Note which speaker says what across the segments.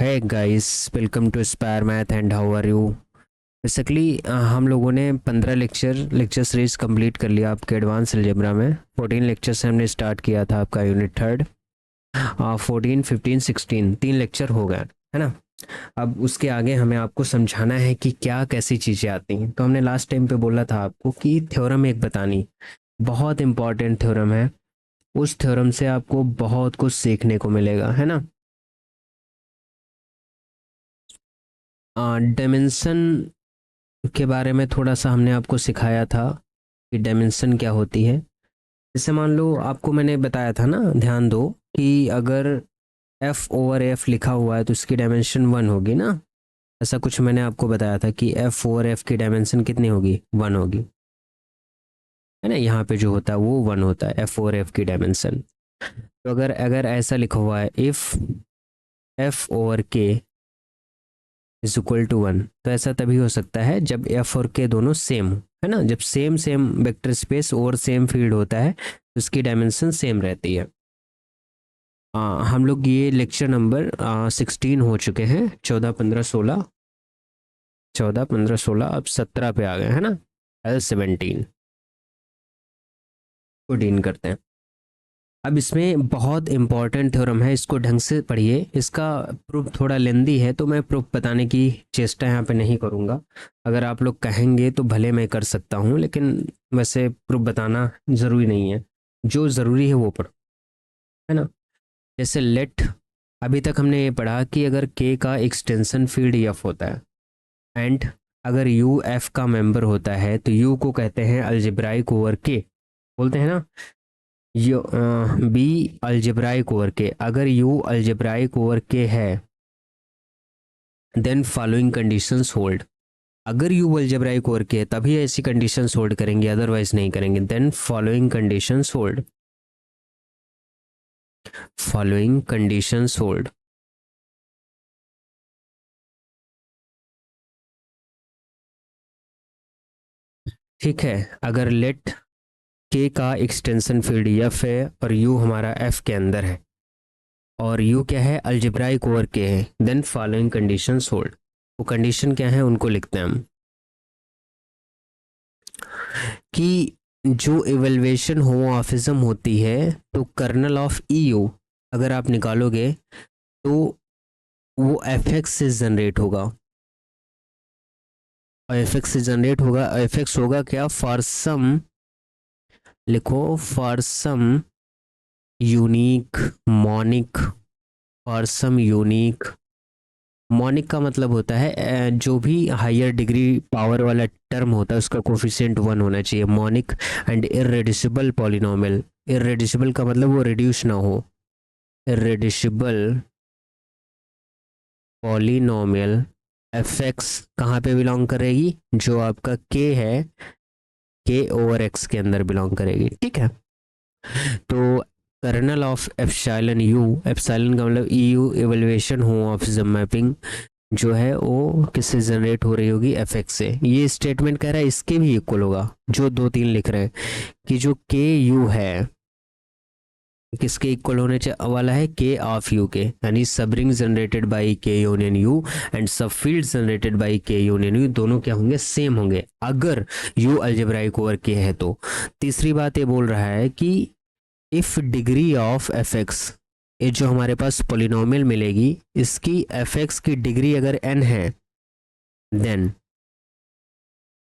Speaker 1: है guys, welcome to Spire math and how are you. Basically हम लोगों ने 15 लेक्चर सीरीज कंप्लीट कर लिया आपके एडवांस अलजेब्रा में। 14 लेक्चर से हमने स्टार्ट किया था आपका यूनिट थर्ड। 14, 15, 16 3 लेक्चर हो गए है ना। अब उसके आगे हमें आपको समझाना है कि क्या कैसी चीज़ें आती हैं। तो हमने लास्ट टाइम पे बोला था आपको कि थ्योरम एक बतानी, बहुत इंपॉर्टेंट थ्योरम है। उस थ्योरम से आपको बहुत कुछ सीखने को मिलेगा, है ना। डायमेंशन के बारे में थोड़ा सा हमने आपको सिखाया था कि डायमेंशन क्या होती है। जैसे मान लो आपको मैंने बताया था ना, ध्यान दो कि अगर एफ ओवर एफ लिखा हुआ है तो इसकी डायमेंशन 1 होगी ना। ऐसा कुछ मैंने आपको बताया था कि एफ ओवर एफ की डायमेंशन कितनी होगी, 1 होगी, है ना। यहाँ पे जो होता है वो 1 होता है एफ ओवर एफ की डायमेंशन। तो अगर अगर ऐसा लिखा हुआ है इफ एफ ओवर के इज इक्वल टू 1, तो ऐसा तभी हो सकता है जब एफ और के दोनों सेम हो, है ना। जब सेम सेम वेक्टर स्पेस और सेम फील्ड होता है तो उसकी डायमेंशन सेम रहती है। हम लोग ये लेक्चर नंबर 16 हो चुके हैं। 14, 15, 16, 14, 15, 16, अब 17 पे आ गए, है ना। L17 को डील करते हैं। अब इसमें बहुत इंपॉर्टेंट थ्योरम है, इसको ढंग से पढ़िए। इसका प्रूफ थोड़ा लेंदी है तो मैं प्रूफ बताने की चेष्टा यहाँ पे नहीं करूँगा। अगर आप लोग कहेंगे तो भले मैं कर सकता हूँ, लेकिन वैसे प्रूफ बताना ज़रूरी नहीं है। जो ज़रूरी है वो पढ़ो, है ना। जैसे लेट, अभी तक हमने ये पढ़ा कि अगर के का एक्सटेंशन फील्ड एफ होता है एंड अगर यू एफ का मेंबर होता है तो यू को कहते हैं अलजेब्राइक ओवर के, बोलते हैं ना। यो बी अलजेब्राइक ओवर के, अगर यू अलजेब्राइक ओवर के है देन फॉलोइंग कंडीशंस होल्ड। अगर यू अलजेब्राइक ओवर के है तभी ऐसी कंडीशंस होल्ड करेंगे, अदरवाइज नहीं करेंगे। Then following conditions hold, following conditions hold. ठीक है, अगर लेट के का एक्सटेंशन फील्ड एफ है और यू हमारा एफ के अंदर है और यू क्या है, अलजेब्राइक ओवर के है, देन फॉलोइंग कंडीशंस होल्ड। वो कंडीशन क्या है उनको लिखते हैं हम कि जो इवैल्यूएशन होमोमॉर्फिज्म होती है तो कर्नल ऑफ ईयू अगर आप निकालोगे तो वो एफ एक्स से जनरेट होगा। और एफ एक्स से जनरेट होगा, एफ एक्स होगा क्या, फॉर सम, लिखो for some unique monic, for some unique monic का मतलब होता है जो भी हायर डिग्री पावर वाला टर्म होता है उसका कोफिशिएंट 1 होना चाहिए। Monic and irreducible polynomial, irreducible का मतलब वो रिड्यूस ना हो। इररेड्यूसिबल पॉलिनोमियल एफ एक्स कहाँ पे बिलोंग करेगी, जो आपका के है, के ओवर एक्स के अंदर बिलोंग करेगी, ठीक है। तो kernel of epsilon u, epsilon का मतलब e u evaluation homomorphism mapping जो है वो किससे जनरेट हो रही होगी, एफ एक्स से। ये स्टेटमेंट कह रहा है इसके भी इक्वल होगा जो 2, 3 लिख रहे हैं कि जो के यू है किसके इक्वल होने वाला है, के ऑफ यू के, यानी सब ring generated by k union u and sub field generated by k union u दोनों क्या होंगे, सेम होंगे अगर यू अलजेब्राइक ओवर के है तो। तीसरी बात ये बोल रहा है कि if degree of f x, ये जो हमारे पास पोलिनोमियल मिलेगी इसकी एफ एक्स की डिग्री अगर n है देन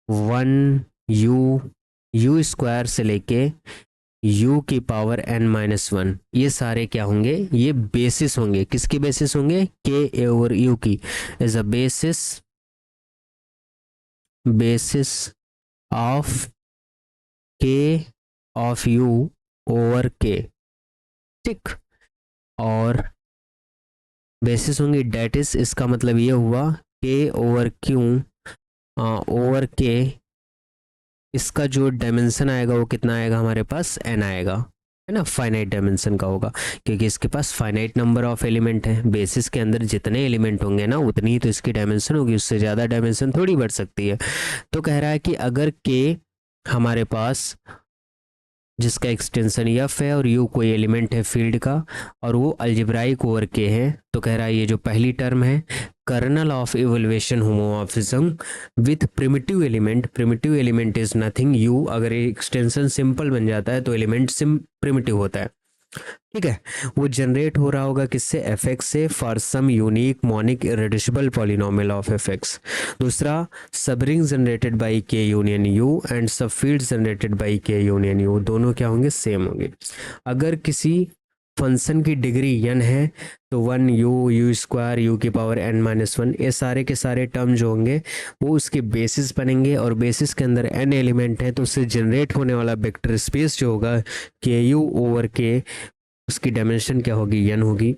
Speaker 1: 1 यू स्क्वायर से लेके u की पावर n-1, ये सारे क्या होंगे, ये बेसिस होंगे। किसकी बेसिस होंगे, k ओवर u की, is a basis of k of u over k, ठीक। और बेसिस होंगी, डेट इज, इसका मतलब ये हुआ k over q over k, इसका जो डायमेंशन आएगा वो कितना आएगा हमारे पास, n आएगा, है ना। फाइनाइट डायमेंशन का होगा क्योंकि इसके पास फाइनाइट नंबर ऑफ एलिमेंट है। बेसिस के अंदर जितने एलिमेंट होंगे ना उतनी ही तो इसकी डायमेंशन होगी, उससे ज़्यादा डायमेंशन थोड़ी बढ़ सकती है। तो कह रहा है कि अगर k हमारे पास जिसका एक्सटेंशन एफ है और यू कोई एलिमेंट है फील्ड का और वो अलजेब्राइक ओवर के है, तो कह रहा है ये जो पहली टर्म है kernel of evolution homomorphism with primitive element is nothing u. अगर एक्सटेंशन सिंपल बन जाता है तो एलिमेंट प्रिमिटिव होता है, ठीक है। वो जनरेट हो रहा होगा किससे, एफ एक्स से, for some unique monic irreducible polynomial of f x. दूसरा, sub ring generated by k union u and sub field generated by k union u, दोनों क्या होंगे, सेम होंगे। अगर किसी फंक्शन की डिग्री n है तो 1 यू स्क्वायर यू की पावर n-1, ये सारे के सारे टर्म जो होंगे वो उसके बेसिस बनेंगे और बेसिस के अंदर n एलिमेंट है तो उससे जनरेट होने वाला वेक्टर स्पेस जो होगा के यू ओवर के, उसकी डायमेंशन क्या होगी, n होगी।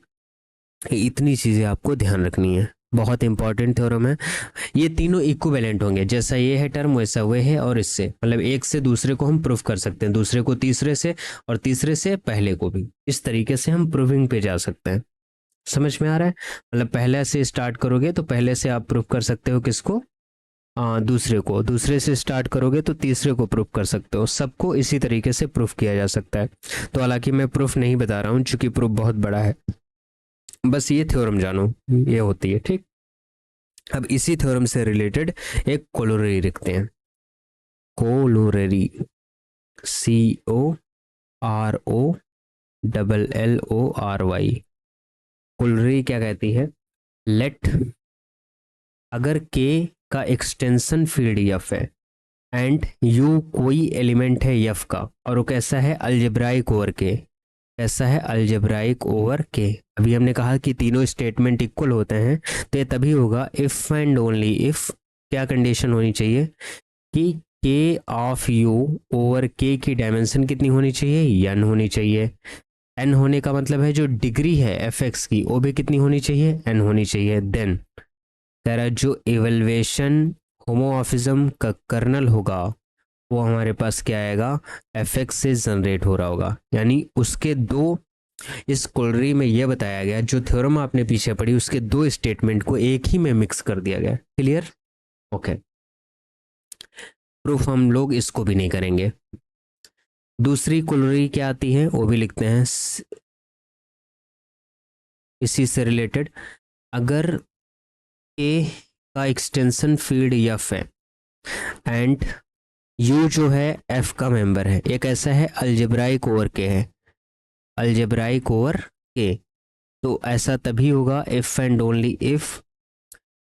Speaker 1: इतनी चीज़ें आपको ध्यान रखनी है, बहुत इंपॉर्टेंट थ्योरम है। ये तीनों इक्विवेलेंट होंगे, जैसा ये है टर्म वैसा वो है, और इससे मतलब एक से दूसरे को हम प्रूफ कर सकते हैं, दूसरे को तीसरे से और तीसरे से पहले को भी। इस तरीके से हम प्रूविंग पे जा सकते हैं। समझ में आ रहा है, मतलब पहले से स्टार्ट करोगे तो पहले से आप प्रूफ कर सकते हो किसको, दूसरे को, दूसरे से स्टार्ट करोगे तो तीसरे को प्रूफ कर सकते हो, सबको इसी तरीके से प्रूफ किया जा सकता है। तो हालांकि मैं प्रूफ नहीं बता रहा हूँ चूंकि प्रूफ बहुत बड़ा है, बस ये थ्योरम जानो ये होती है, ठीक। अब इसी थ्योरम से रिलेटेड एक कोलोररी लिखते हैं, कोलोररी, COROLLORY। कोलोररी क्या कहती है, लेट, अगर K का एक्सटेंशन फील्ड F है एंड U कोई एलिमेंट है F का और वो कैसा है, अलजेब्राइक ओवर के, कैसा है, अलजेब्राइक ओवर के। अभी हमने कहा कि तीनों स्टेटमेंट इक्वल होते हैं, तो ये तभी होगा इफ एंड ओनली इफ, क्या कंडीशन होनी चाहिए कि के ऑफ यू ओवर के की डायमेंशन कितनी होनी चाहिए, n होनी चाहिए। n होने का मतलब है जो डिग्री है एफ एक्स की वो भी कितनी होनी चाहिए, n होनी चाहिए। देन कह रहा है जो इवैल्यूएशन होमोमॉर्फिज्म का कर्नल होगा वो हमारे पास क्या आएगा, एफ एक्स से जनरेट हो रहा होगा। यानी उसके दो, इस कोलरी में यह बताया गया जो थ्योरम आपने पीछे पढ़ी उसके दो स्टेटमेंट को एक ही में मिक्स कर दिया गया। Clear, okay. प्रूफ हम लोग इसको भी नहीं करेंगे। दूसरी कोलरी क्या आती है वो भी लिखते हैं इसी से रिलेटेड। अगर ए का एक्सटेंशन फील्ड एफ है एंड यू जो है एफ का मेंबर है, एक ऐसा है अलजेब्राइक ओवर के है, अलजेब्राइक ओवर के, तो ऐसा तभी होगा इफ एंड ओनली इफ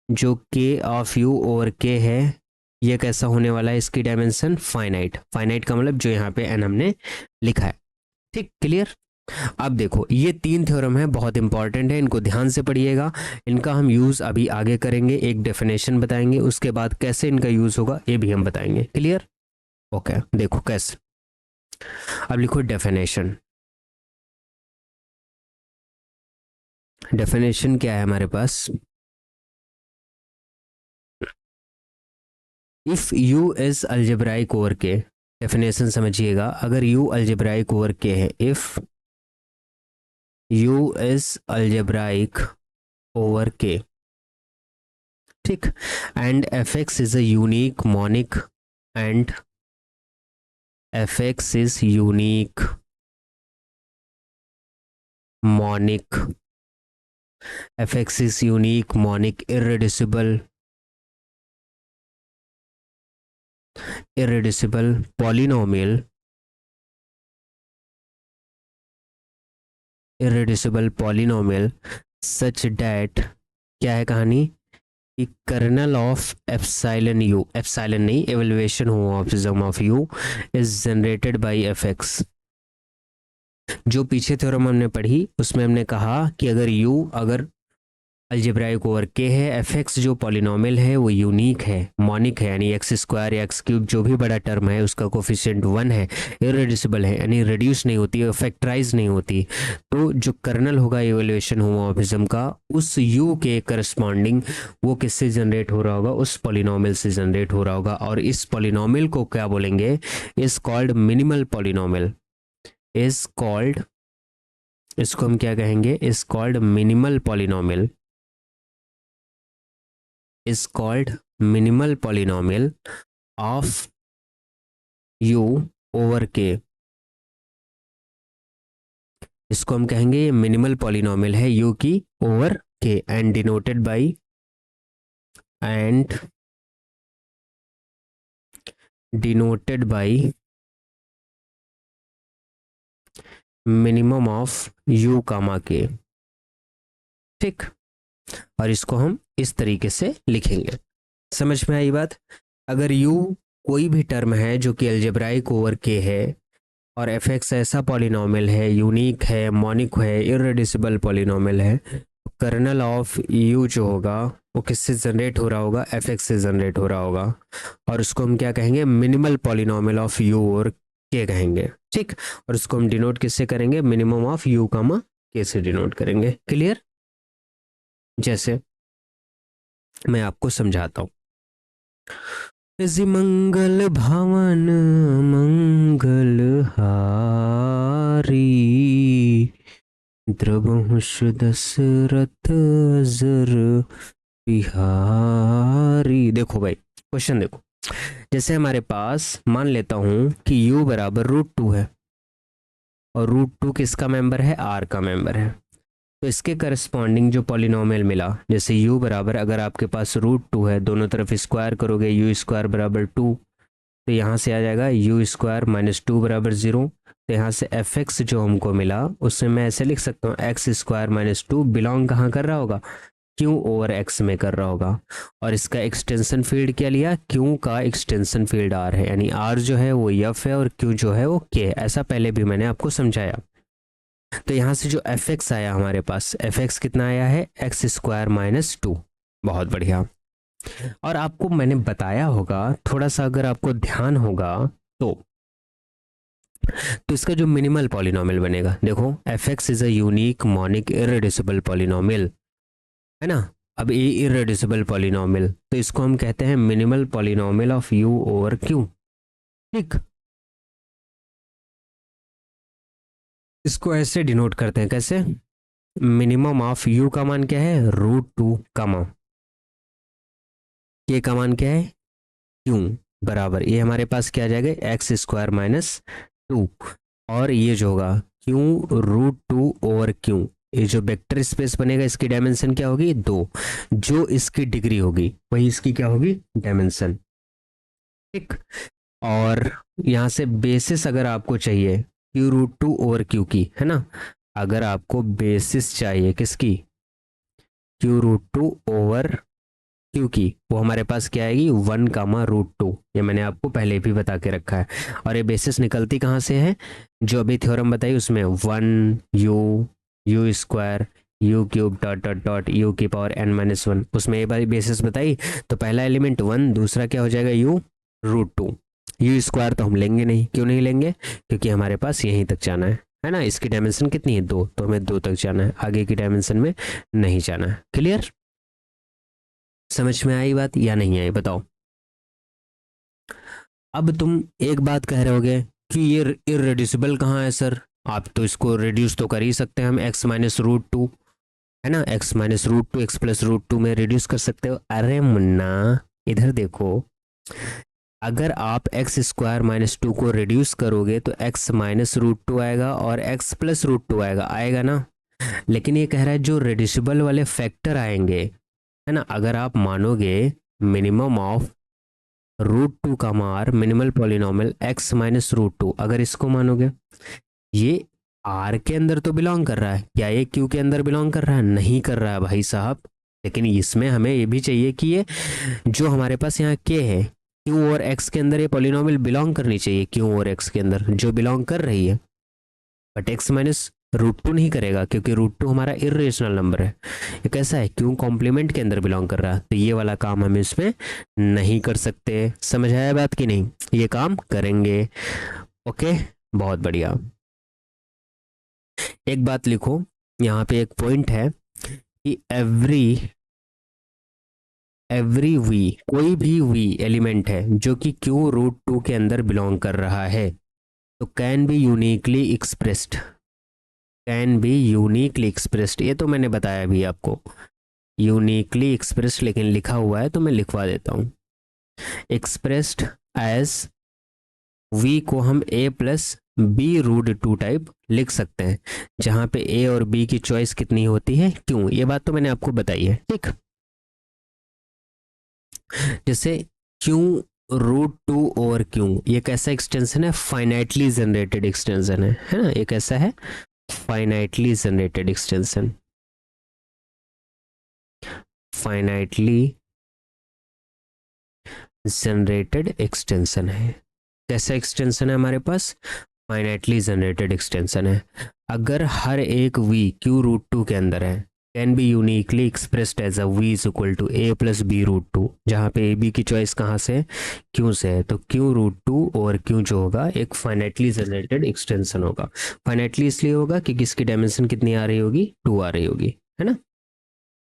Speaker 1: जो के ऑफ यू ओवर के है ये कैसा होने वाला है, इसकी डायमेंशन फाइनाइट, फाइनाइट का मतलब जो यहाँ पे एन हमने लिखा है, ठीक। क्लियर। अब देखो ये तीन थ्योरम है, बहुत इंपॉर्टेंट है, इनको ध्यान से पढ़िएगा। इनका हम यूज अभी आगे करेंगे, एक डेफिनेशन बताएंगे, उसके बाद कैसे इनका यूज होगा ये भी हम बताएंगे। Clear, okay. देखो कैसे, अब लिखो डेफिनेशन। डेफिनेशन क्या है हमारे पास, if you is algebraic over K, definition समझिएगा, अगर यू अलजेब्राइक ओवर के है, if you is algebraic over K, ठीक, and F X is a unique monic, and F X is unique monic, F X is unique monic irreducible, irreducible polynomial, irreducible polynomial such that, क्या है कहानी कि kernel of epsilon u, epsilon नहीं, evaluation homomorphism of U is generated by F X. जो पीछे theorem हमने पढ़ी उसमें हमने कहा कि अगर यू, अगर अलजेब्राइक ओवर के है, एफ एक्स जो पॉलिनोमियल है वो यूनिक है, मॉनिक है, यानी एक्स स्क्वायर या एक्स क्यूब जो भी बड़ा टर्म है उसका कोफिशिएंट 1 है, इरेड्यूसिबल है यानी रिड्यूस नहीं होती, फैक्टराइज नहीं होती, तो जो कर्नल होगा इवैल्यूएशन होमोमॉर्फिज्म का उस यू के करस्पॉन्डिंग वो किससे जनरेट हो रहा होगा, उस पॉलिनोमियल से जनरेट हो रहा होगा। और इस पॉलिनोमियल को क्या बोलेंगे, is called minimal polynomial, is called, इसको हम क्या कहेंगे, is called minimal polynomial, is called minimal polynomial of u over k, इसको हम कहेंगे मिनिमल पॉलिनोमियल है यू की over K and denoted by minimum of U comma K. ठीक, और इसको हम इस तरीके से लिखेंगे। समझ में आई बात? अगर u कोई भी टर्म है जो कि अलजेब्राइक ओवर के है और एफ एक्स ऐसा पॉलिनोमियल है, यूनिक है, मॉनिक है, इररेड्यूसिबल पॉलिनोमियल है, कर्नल ऑफ u जो होगा वो किससे जनरेट हो रहा होगा? एफ एक्स से जनरेट हो रहा होगा, और उसको हम क्या कहेंगे? मिनिमल पॉलिनोमियल ऑफ u और k कहेंगे। ठीक, और उसको हम डिनोट किससे करेंगे? Minimum of u comma k से डिनोट करेंगे। क्लियर? जैसे मैं आपको समझाता हूँ। मंगल भवन मंगल हारी द्रवहुष दशरथ अजर बिहारी। देखो भाई, क्वेश्चन देखो। जैसे हमारे पास मान लेता हूं कि u बराबर √2 है और √2 किसका मेंबर है? r का मेंबर है। तो इसके करस्पॉन्डिंग जो पॉलिनोमियल मिला, जैसे u बराबर, अगर आपके पास √2 है, दोनों तरफ स्क्वायर करोगे u स्क्वायर बराबर 2, तो यहाँ से आ जाएगा u स्क्वायर माइनस 2 बराबर 0। तो यहाँ से एफ एक्स जो हमको मिला उससे मैं ऐसे लिख सकता हूँ एक्स स्क्वायर माइनस 2 बिलोंग कहाँ कर रहा होगा? q ओवर x में कर रहा होगा। और इसका एक्सटेंशन फील्ड क्या लिया? q का एक्सटेंशन फील्ड r है, यानी r जो है वो f है और q जो है वो k है। ऐसा पहले भी मैंने आपको समझाया। तो यहाँ से जो एफ एक्स आया हमारे पास, एफ एक्स कितना आया है? X square minus 2। बहुत बढ़िया। और आपको मैंने बताया होगा, थोड़ा सा अगर आपको ध्यान होगा तो इसका जो मिनिमल पॉलिनोमियल बनेगा, देखो F X is a unique monic irreducible polynomial, है ना। अब ये इररेड्यूसिबल पॉलिनोमियल, तो इसको हम कहते हैं minimal polynomial of you over Q. ठीक, इसको ऐसे डिनोट करते हैं, कैसे? मिनिमम ऑफ यू का मान क्या है? √2 कामा के का मान क्या है? क्यू बराबर, ये हमारे पास क्या आ जाएगा? एक्स स्क्वायर माइनस 2, और ये जो होगा क्यू √2 ओवर क्यू। ये जो वेक्टर स्पेस बनेगा इसकी डायमेंशन क्या होगी? 2। जो इसकी डिग्री होगी वही इसकी क्या होगी? डायमेंशन। ठीक, और यहाँ से बेसिस अगर आपको चाहिए q√2 ओवर क्यू की, है ना, अगर आपको बेसिस चाहिए किसकी? q√2 ओवर क्यू की, वो हमारे पास क्या आएगी? 1 कामा √2। ये मैंने आपको पहले भी बता के रखा है। और ये बेसिस निकलती कहाँ से है? जो अभी थ्योरम बताई उसमें 1 u square u cube dot dot dot u की पावर n-1, उसमें ये बारी बेसिस बताई। तो पहला एलिमेंट 1, दूसरा क्या हो जाएगा? u√2। u स्क्वायर तो हम लेंगे नहीं, क्यों नहीं लेंगे? क्योंकि हमारे पास यहीं तक जाना है ना। इसकी डायमेंशन कितनी है? 2, तो हमें 2 तक जाना है, आगे की डायमेंशन में नहीं जाना है। क्लियर? समझ में आई बात या नहीं आई? बताओ। अब तुम एक बात कह रहे होगे कि ये इररेड्यूसिबल कहाँ है सर? आप तो इसको रिड्यूस तो कर ही सकते हैं हम, x माइनस √2, है ना, x माइनस √2 x प्लस √2 में रिड्यूस कर सकते हो। अरे मुन्ना, इधर देखो, अगर आप एक्स स्क्वायर माइनस 2 को रिड्यूस करोगे तो x माइनस √2 आएगा और x प्लस √2 आएगा ना। लेकिन ये कह रहा है जो रिड्यूसिबल वाले फैक्टर आएंगे, है ना, अगर आप मानोगे मिनिमम ऑफ √2 का मार मिनिमल पॉलिनोमियल x माइनस √2, अगर इसको मानोगे, ये r के अंदर तो बिलोंग कर रहा है, क्या ये q के अंदर बिलोंग कर रहा है? नहीं कर रहा है भाई साहब। लेकिन इसमें हमें ये भी चाहिए कि ये जो हमारे पास यहाँ k है, q और x के अंदर ये पॉलिनोमियल बिलोंग करनी चाहिए, q और x के अंदर जो बिलोंग कर रही है। बट x माइनस √2 नहीं करेगा क्योंकि √2 हमारा इरेशनल नंबर है। ये कैसा है? क्यों कॉम्प्लीमेंट के अंदर बिलोंग कर रहा है, तो ये वाला काम हम इसमें नहीं कर सकते। समझ आया बात कि नहीं? ये काम करेंगे। ओके, बहुत बढ़िया। एक बात लिखो, यहाँ पे एक पॉइंट है कि एवरी वी, कोई भी वी एलिमेंट है जो कि q√2 के अंदर बिलोंग कर रहा है, तो can be uniquely expressed. Can be uniquely expressed, ये तो मैंने बताया भी आपको, यूनिकली एक्सप्रेस्ड, लेकिन लिखा हुआ है तो मैं लिखवा देता हूँ। एक्सप्रेस्ड एज वी को हम a plus b root two type लिख सकते हैं, जहां पे ए और बी की चॉइस कितनी होती है, क्यों। ये बात तो मैंने आपको बताई है, ठीक। जैसे क्यों रूट टू ओवर क्यों, ये कैसा एक्सटेंशन है, फाइनाइटली जनरेटेड एक्सटेंशन है ना, एक ऐसा है finitely generated extension, finitely generated extension है। कैसा एक्सटेंशन है हमारे पास, फाइनाइटली जनरेटेड एक्सटेंशन है। अगर हर एक वी क्यू रूट टू के अंदर है, can be uniquely expressed as a v is equal to a plus b root two, जहाँ पे ए बी की चॉइस कहाँ से है, क्यू से है, तो क्यू रूट टू और क्यू जो होगा एक फाइनाइटली जनरेटेड एक्सटेंशन होगा। फाइनाइटली इसलिए होगा कि किसकी डायमेंशन कितनी आ रही होगी, टू आ रही होगी, है ना।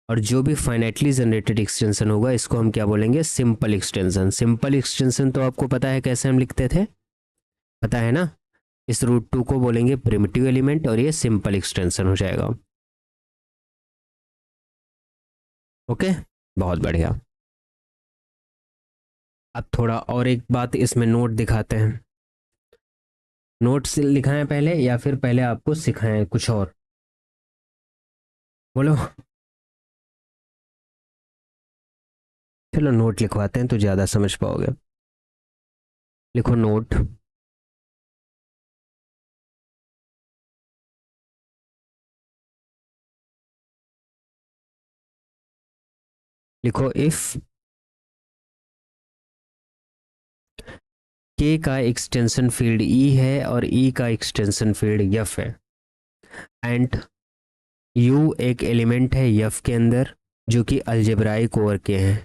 Speaker 1: और जो भी फाइनाइटली जनरेटेड एक्सटेंशन होगा इसको हम क्या बोलेंगे, सिंपल एक्सटेंशन। सिंपल एक्सटेंशन तो आपको पता है कैसे हम लिखते थे, पता है ना। इस रूट टू को बोलेंगे प्रिमिटिव एलिमेंट और ये सिंपल एक्सटेंशन हो जाएगा। ओके, बहुत बढ़िया। अब थोड़ा और एक बात इसमें नोट दिखाते हैं। नोट्स लिखाएं पहले या फिर पहले आपको सिखाएं कुछ और, बोलो। चलो नोट लिखवाते हैं तो ज़्यादा समझ पाओगे। लिखो नोट। लिखो इफ के का एक्सटेंशन फील्ड ई है और ई का एक्सटेंशन फील्ड यफ है, एंड यू एक एलिमेंट है यफ के अंदर जो कि अलजेब्राइक ओवर के है,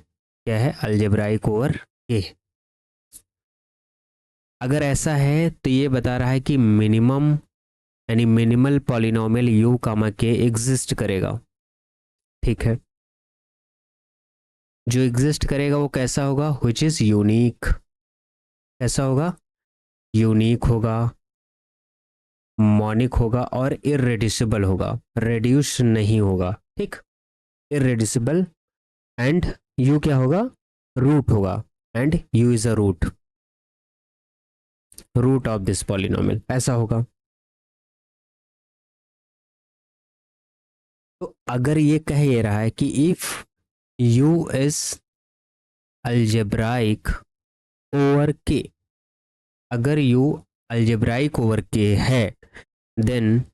Speaker 1: क्या है, अलजेब्राइक ओवर के। अगर ऐसा है तो ये बता रहा है कि मिनिमम यानी मिनिमल पॉलिनोमियल यू कामा के एग्जिस्ट करेगा, ठीक है। जो एग्जिस्ट करेगा वो कैसा होगा, विच इज यूनिक। कैसा होगा, यूनिक होगा, मॉनिक होगा और इरेड्यूसिबल होगा, रेड्यूस नहीं होगा, ठीक। इरेड्यूसिबल, एंड यू क्या होगा, रूट होगा, and u is a root, root of this polynomial, ऐसा होगा। तो अगर ये कह ये रहा है कि if you is algebraic over k, अगर यू अलजेब्राइक ओवर के है, then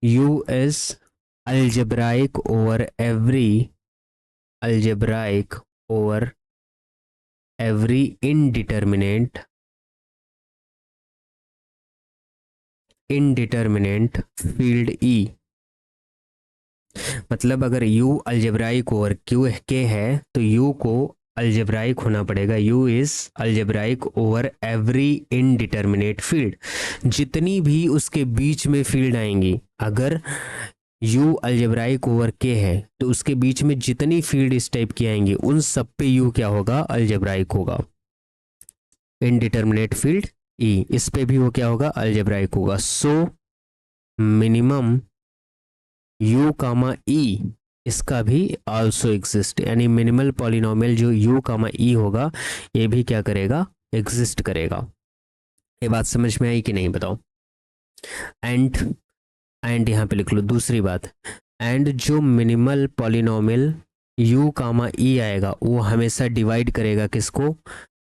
Speaker 1: u is algebraic over every, algebraic over every indeterminant, indeterminant field e. मतलब अगर u अलजेब्राइक ओवर क्यू के है तो u को अलजेब्राइक होना पड़ेगा, u is algebraic over every indeterminate field. जितनी भी उसके बीच में फील्ड आएंगी, अगर u अलजेब्राइक ओवर के है तो उसके बीच में जितनी फील्ड इस टाइप की आएंगी उन सब पे u क्या होगा, अलजेब्राइक होगा। इनडिटर्मिनेट फील्ड e, इस पे भी वो क्या होगा, अलजेब्राइक होगा। सो मिनिमम u कामा e इसका भी आल्सो एग्जिस्ट, यानी मिनिमल पॉलिनोमियल जो u कामा e होगा ये भी क्या करेगा, एग्जिस्ट करेगा। ये बात समझ में आई कि नहीं, बताओ। एंड एंड यहाँ पे लिख लो दूसरी बात, एंड जो मिनिमल पॉलिनोमियल u कामा e आएगा वो हमेशा डिवाइड करेगा किसको,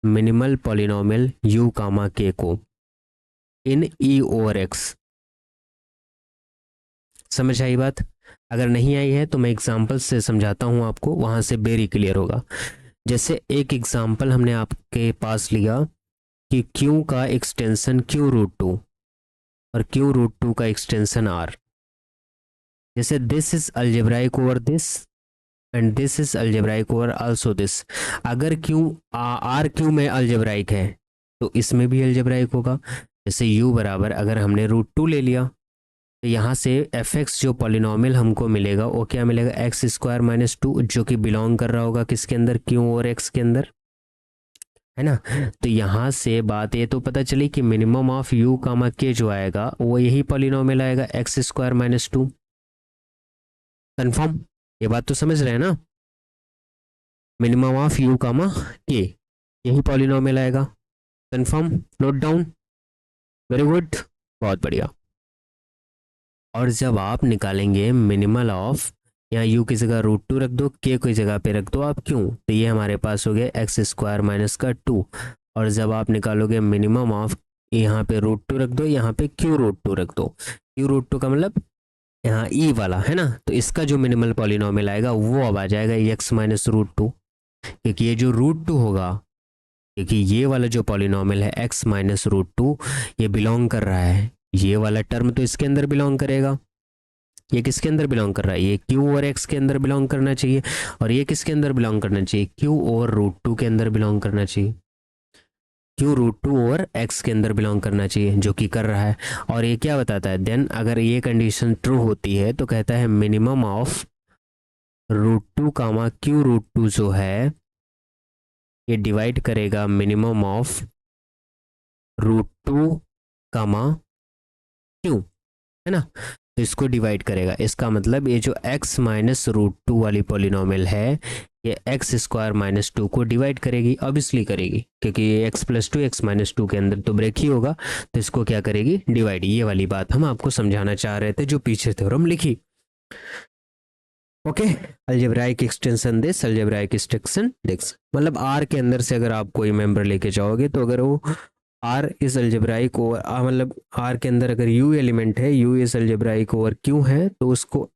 Speaker 1: minimal polynomial u comma k को, इन e ओवर x। समझ आई बात। अगर नहीं आई है तो मैं एग्जाम्पल से समझाता हूँ आपको, वहाँ से वेरी क्लियर होगा। जैसे एक एग्जाम्पल हमने आपके पास लिया कि क्यू का एक्सटेंशन क्यू रूट टू और क्यू रूट टू का एक्सटेंशन आर। जैसे this is algebraic over this and this is algebraic over also this. अगर क्यू आर क्यू में अलजेब्राइक है तो इसमें भी अलजेब्राइक होगा। जैसे u बराबर अगर हमने रूट टू ले लिया तो यहाँ से एफ एक्स जो पॉलिनोमियल हमको मिलेगा वो क्या मिलेगा, एक्स स्क्वायर माइनस टू, जो कि बिलोंग कर रहा होगा किसके अंदर, क्यू और एक्स के अंदर, है ना। तो यहाँ से बात ये तो पता चली कि मिनिमम ऑफ यू कामा के जो आएगा वो यही पॉलिनोमियल आएगा, x square minus two. Confirm, ये बात तो समझ रहे हैं ना। मिनिमम ऑफ यू कामा के यही पॉलिनोमियल आएगा, confirm, note down. Very good, बहुत बढ़िया। और जब आप निकालेंगे मिनिमल ऑफ, यहाँ यू की जगह √2 रख दो, के की जगह पे रख दो आप क्यों, तो ये हमारे पास हो गया एक्स स्क्वायर माइनस का 2। और जब आप निकालोगे मिनिमम ऑफ, यहाँ पे √2 रख दो, यहाँ पे क्यू √2 रख दो। क्यू √2 का मतलब यहाँ ई वाला है ना, तो इसका जो मिनिमल पॉलिनोमियल आएगा वो अब आ जाएगा एक्स माइनस √2, क्योंकि ये जो √2 होगा, क्योंकि ये वाला जो पॉलिनोमियल है एक्स माइनस √2, ये बिलोंग कर रहा है, ये वाला टर्म तो इसके अंदर बिलोंग करेगा। ये किसके अंदर बिलोंग कर रहा है, ये क्यू और एक्स के अंदर बिलोंग करना चाहिए। और ये किसके अंदर बिलोंग करना चाहिए, क्यू और √2 के अंदर बिलोंग करना चाहिए। क्यू √2 और एक्स के अंदर बिलोंग करना चाहिए, जो कि कर रहा है। और ये क्या बताता है, देन अगर ये कंडीशन ट्रू होती है तो कहता है मिनिमम ऑफ √2 कामा क्यू √2 जो है ये डिवाइड करेगा मिनिमम ऑफ √2 कामा क्यू, है ना, तो इसको डिवाइड करेगा। इसका मतलब ये जो x माइनस √2 वाली पॉलिनोमियल है ये एक्स स्क्वायर माइनस 2 को डिवाइड करेगी, ऑब्वियसली करेगी, क्योंकि ये x प्लस 2 एक्स माइनस 2 के अंदर तो ब्रेक ही होगा, तो इसको क्या करेगी, डिवाइड। ये वाली बात हम आपको समझाना चाह रहे थे जो पीछे थ्योरम लिखी। Okay, algebraic extension this, algebraic extension this, मतलब आर के अंदर से अगर आप कोई मेंबर लेके जाओगे तो अगर वो आर इज अलजेब्राइक ओवर, मतलब आर के अंदर अगर यू एलिमेंट है, you is algebraic over Q है, तो उसको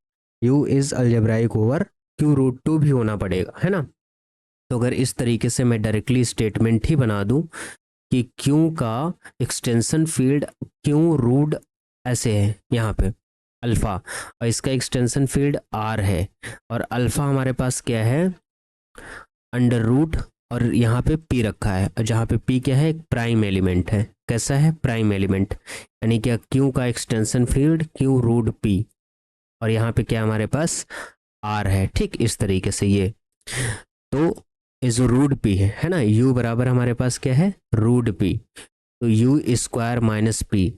Speaker 1: you is algebraic over Q √2 भी होना पड़ेगा, है ना। तो अगर इस तरीके से मैं डायरेक्टली स्टेटमेंट ही बना दूं कि क्यू का एक्सटेंशन फील्ड क्यू रूट ऐसे है यहाँ पे अल्फा, और इसका एक्सटेंशन फील्ड आर है, और अल्फा हमारे पास क्या है, अंडर रूट, और यहाँ पे पी रखा है, और जहाँ पे पी क्या है, एक प्राइम एलिमेंट है। कैसा है, प्राइम एलिमेंट, यानी क्या क्यू का एक्सटेंशन फील्ड क्यू√p, और यहाँ पे क्या हमारे पास आर है। ठीक इस तरीके से ये, तो ये जो √p है ना, u बराबर हमारे पास क्या है, √p, तो यू स्क्वायर माइनस पी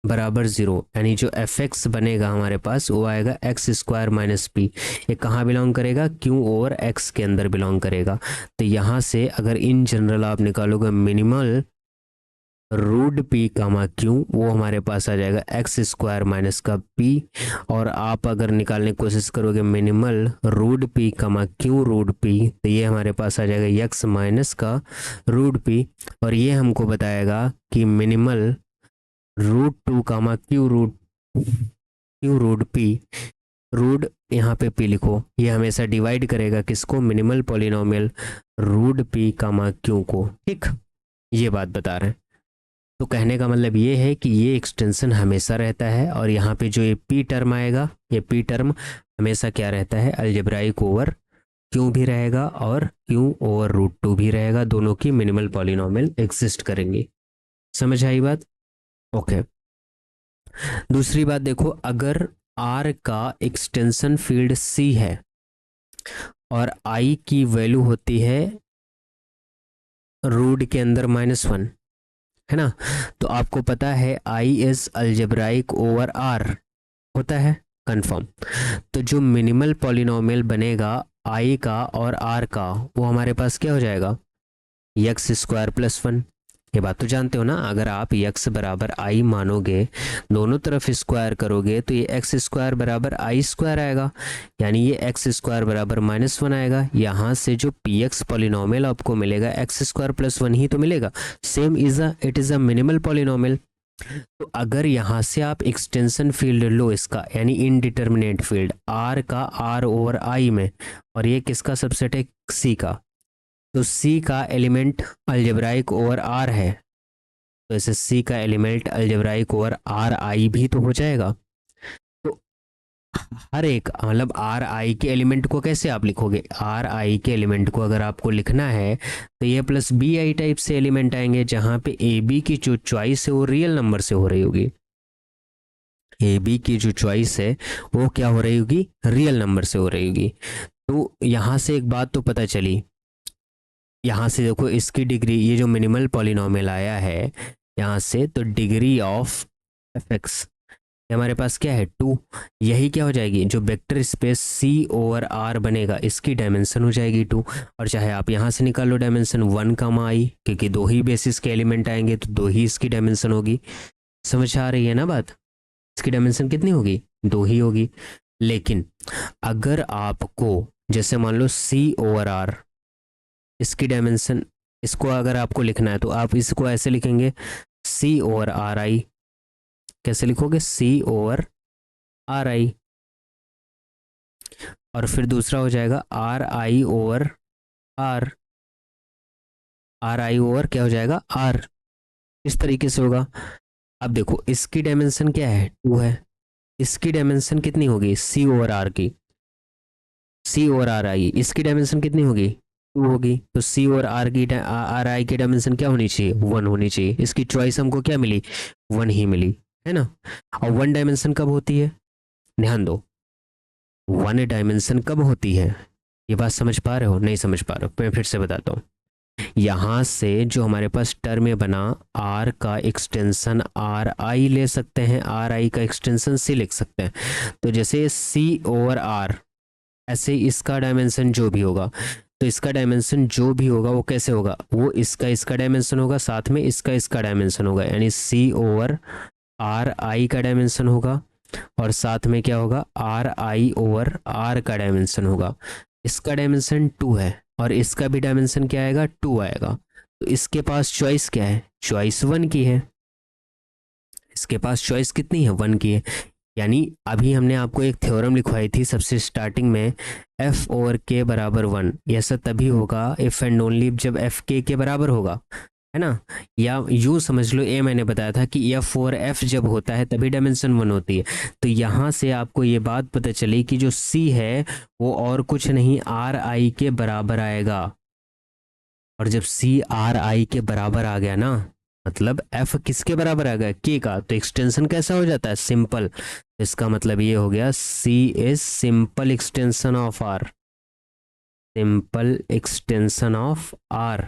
Speaker 1: बराबर 0, यानी जो एफ एक्स बनेगा हमारे पास वो आएगा एक्स स्क्वायर माइनस पी। ये कहाँ बिलोंग करेगा, क्यू और एक्स के अंदर बिलोंग करेगा। तो यहाँ से अगर इन जनरल आप निकालोगे मिनिमल √p कामा क्यू, वो हमारे पास आ जाएगा एक्स स्क्वायर माइनस का p। और आप अगर निकालने की कोशिश करोगे मिनिमल √p कामा क्यू√p, तो ये हमारे पास आ जाएगा x माइनस का √p, और ये हमको बताएगा कि मिनिमल √2 कामा क्यू√p, रूट यहाँ पे p लिखो, ये हमेशा डिवाइड करेगा किसको, मिनिमल पॉलिनोमियल √p कामा क्यू को। ठीक, ये बात बता रहे हैं। तो कहने का मतलब ये है कि ये एक्सटेंशन हमेशा रहता है, और यहाँ पे जो ये p टर्म आएगा, ये p टर्म हमेशा क्या रहता है, अलजेब्राइक ओवर क्यू भी रहेगा और क्यू ओवर √2 भी रहेगा, दोनों की मिनिमल पॉलिनोमियल एग्जिस्ट करेंगी। समझ आई बात। ओके, दूसरी बात देखो, अगर R का एक्सटेंशन फील्ड C है और I की वैल्यू होती है रूट के अंदर -1, है ना, तो आपको पता है I is algebraic over R होता है, कंफर्म। तो जो मिनिमल पॉलिनोमियल बनेगा I का और R का, वो हमारे पास क्या हो जाएगा, एक्स स्क्वायर प्लस 1। ये बात तो जानते हो ना, अगर आप x बराबर i मानोगे, दोनों तरफ स्क्वायर करोगे, तो ये एक्स स्क्वायर बराबर आई स्क्वायर आएगा, यानी ये एक्स स्क्वायर बराबर -1 आएगा। यहाँ से जो px पॉलिनोमियल आपको मिलेगा एक्स स्क्वायर प्लस 1 ही तो मिलेगा, same it is a minimal polynomial. तो अगर यहाँ से आप एक्सटेंशन फील्ड लो इसका, यानी इनडिटर्मिनेट फील्ड r का r ओवर i में, और ये किसका सबसेट है, c का, तो C का एलिमेंट अलजेब्राइक ओवर R है, तो ऐसे C का element algebraic over R I भी तो हो जाएगा। तो हर एक मतलब R I के एलिमेंट को कैसे आप लिखोगे, R I के एलिमेंट को अगर आपको लिखना है तो ये प्लस बी आई टाइप से एलिमेंट आएंगे, जहाँ पे ए बी की जो चॉइस है वो रियल नंबर से हो रही होगी, ए बी की जो चॉइस है वो क्या हो रही होगी, रियल नंबर से हो रही होगी। तो यहाँ से एक बात तो पता चली, यहाँ से देखो इसकी डिग्री, ये जो मिनिमल पॉलिनोमियल आया है यहाँ से, तो डिग्री ऑफ एफ एक्स हमारे पास क्या है, 2। यही क्या हो जाएगी, जो vector space C over R बनेगा इसकी डायमेंशन हो जाएगी 2। और चाहे आप यहाँ से निकाल लो डायमेंशन 1 कामा i, क्योंकि दो ही बेसिस के एलिमेंट आएंगे तो दो ही इसकी डायमेंशन होगी। समझ आ रही है ना बात? इसकी डायमेंशन कितनी होगी? 2 ही होगी। लेकिन अगर आपको जैसे मान लो C/R, इसकी डायमेंशन, इसको अगर आपको लिखना है तो आप इसको ऐसे लिखेंगे C/RI। कैसे लिखोगे? C/RI। और फिर दूसरा हो जाएगा RI/R। RI/ क्या हो जाएगा? R। इस तरीके से होगा। अब देखो इसकी डायमेंशन क्या है? 2 है। इसकी डायमेंशन कितनी होगी? C/R की, C/RI। इसकी डायमेंशन कितनी होगी? 2 होगी। तो C/R की RI की डायमेंशन क्या होनी चाहिए? 1 होनी चाहिए। इसकी चॉइस हमको क्या मिली? 1 ही मिली, है ना? और 1 डायमेंशन कब होती है? ध्यान दो, 1 डायमेंशन कब होती है? ये बात समझ पा रहे हो? नहीं समझ पा रहे हो? मैं फिर से बताता हूँ। यहाँ से जो हमारे पास टर्म में बना, आर का एक्सटेंशन आर आई ले सकते हैं, आर आई का एक्सटेंशन सी लिख सकते हैं। तो जैसे C/R, ऐसे इसका डायमेंशन जो भी होगा, तो इसका डायमेंशन जो भी होगा वो कैसे होगा? वो इसका डायमेंशन होगा, साथ में इसका डायमेंशन होगा, यानी C/RI का डायमेंशन होगा, और साथ में क्या होगा? RI/R का डायमेंशन होगा। इसका डायमेंशन 2 है और इसका भी डायमेंशन क्या आएगा? 2 आएगा। तो इसके पास चॉइस क्या है? चॉइस 1 की है। इसके पास चॉइस कितनी है? 1 की है। यानी अभी हमने आपको एक थ्योरम लिखवाई थी सबसे स्टार्टिंग में, F/K = 1। ऐसा तभी होगा इफ एंड ओनली जब F के बराबर होगा, है ना? या यूँ समझ लो, ये मैंने बताया था कि F जब होता है तभी डायमेंशन 1 होती है। तो यहाँ से आपको ये बात पता चली कि जो C है वो और कुछ नहीं, RI के बराबर आएगा। और जब CRI के बराबर आ गया ना, मतलब F किसके बराबर आ गया? K का। तो एक्सटेंशन कैसा हो जाता है? सिंपल। इसका मतलब ये हो गया C is simple extension of R। Simple extension of R।